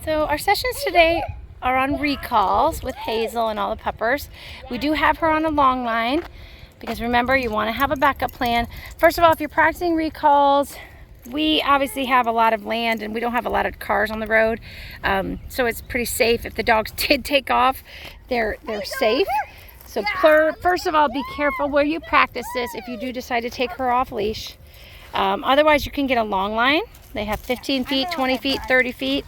So our sessions today are on recalls with Hazel and all the puppers. We do have her on a long line because remember, you want to have a backup plan. First of all, if you're practicing recalls, we obviously have a lot of land and we don't have a lot of cars on the road. So it's pretty safe. If the dogs did take off, they're safe. So first of all, be careful where you practice this if you do decide to take her off leash. Otherwise, you can get a long line. They have 15 feet, 20 feet, 30 feet.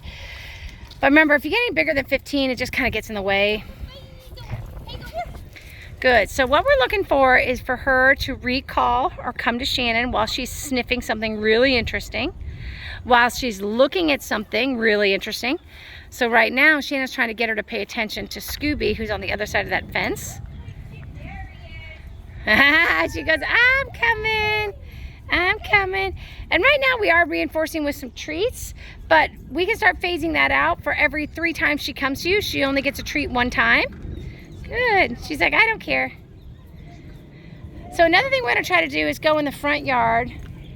But remember, if you get any bigger than 15, it just kind of gets in the way. Good. So what we're looking for is for her to recall or come to Shannon while she's sniffing something really interesting, while she's looking at something really interesting. So right now, Shannon's trying to get her to pay attention to Scooby, who's on the other side of that fence. She goes, I'm coming. I'm coming. And right now we are reinforcing with some treats, but we can start phasing that out. For every 3 times she comes to you, she only gets a treat 1 time. Good. She's like, I don't care. So another thing we're going to try to do is go in the front yard.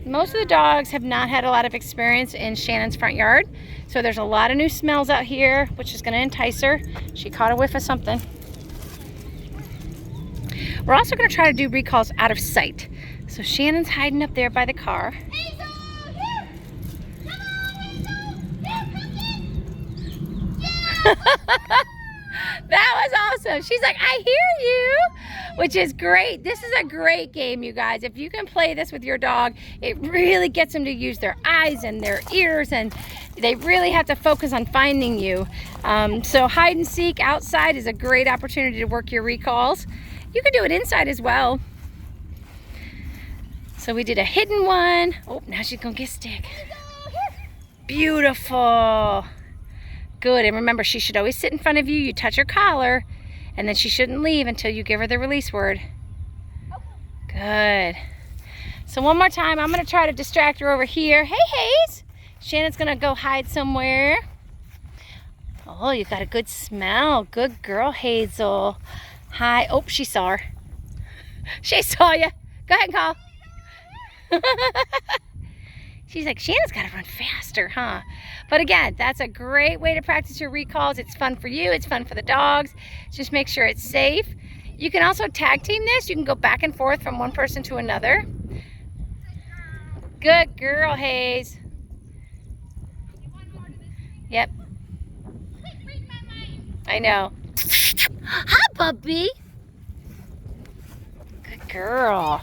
Most of the dogs have not had a lot of experience in Shannon's front yard. So there's a lot of new smells out here, which is going to entice her. She caught a whiff of something. We're also going to try to do recalls out of sight. So Shannon's hiding up there by the car. Hazel, here! Come on, Hazel! Here, come That was awesome. She's like, I hear you, which is great. This is a great game, you guys. If you can play this with your dog, it really gets them to use their eyes and their ears, and they really have to focus on finding you. So hide and seek outside is a great opportunity to work your recalls. You can do it inside as well. So we did a hidden one. Oh, now she's gonna get a stick. Beautiful. Good, and remember, she should always sit in front of you. You touch her collar, and then she shouldn't leave until you give her the release word. Good. So one more time, I'm gonna try to distract her over here. Hey, Haze. Shannon's gonna go hide somewhere. Oh, you got a good smell. Good girl, Hazel. Hi. Oh, she saw her. She saw you. Go ahead and call. She's like, Shannon's got to run faster, huh? But again, that's a great way to practice your recalls. It's fun for you. It's fun for the dogs. Just make sure it's safe. You can also tag team this. You can go back and forth from one person to another. Good girl, Haze. Yep. I know. Hi, puppy. Good girl.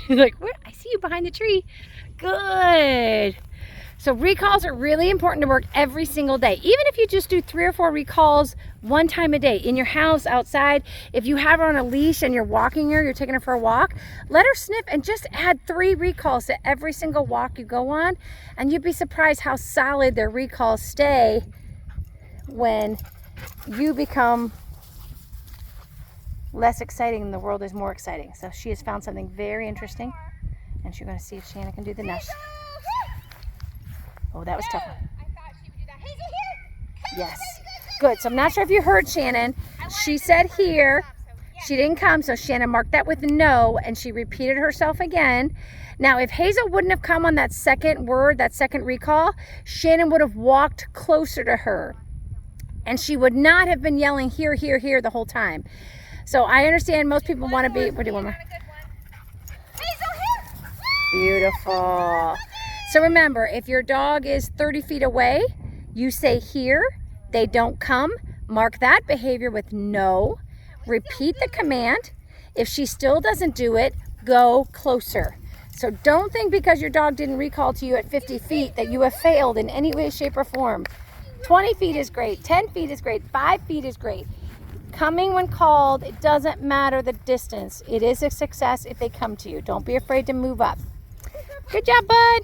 She's like, where? I see you behind the tree. Good. So recalls are really important to work every single day. Even if you just do 3 or 4 recalls 1 time a day in your house, outside. If you have her on a leash and you're walking her, you're taking her for a walk, let her sniff and just add 3 recalls to every single walk you go on. And you'd be surprised how solid their recalls stay when you become less exciting and the world is more exciting. So she has found something very interesting, and she's going to see if Shannon can do the nest. Oh, that was tough. I thought she would do that. Hazel, here! Yes. Good. So I'm not sure if you heard Shannon. She said here. She didn't come, so Shannon marked that with no, and she repeated herself again. Now, if Hazel wouldn't have come on that second word, that second recall, Shannon would have walked closer to her, and she would not have been yelling here, here, here the whole time. So I understand most people want to be, we'll do one more. Beautiful. So remember, if your dog is 30 feet away, you say here, they don't come, mark that behavior with no, repeat the command. If she still doesn't do it, go closer. So don't think because your dog didn't recall to you at 50 feet that you have failed in any way, shape, or form. 20 feet is great, 10 feet is great, 5 feet is great. Coming when called, it doesn't matter the distance. It is a success if they come to you. Don't be afraid to move up. Good job, bud.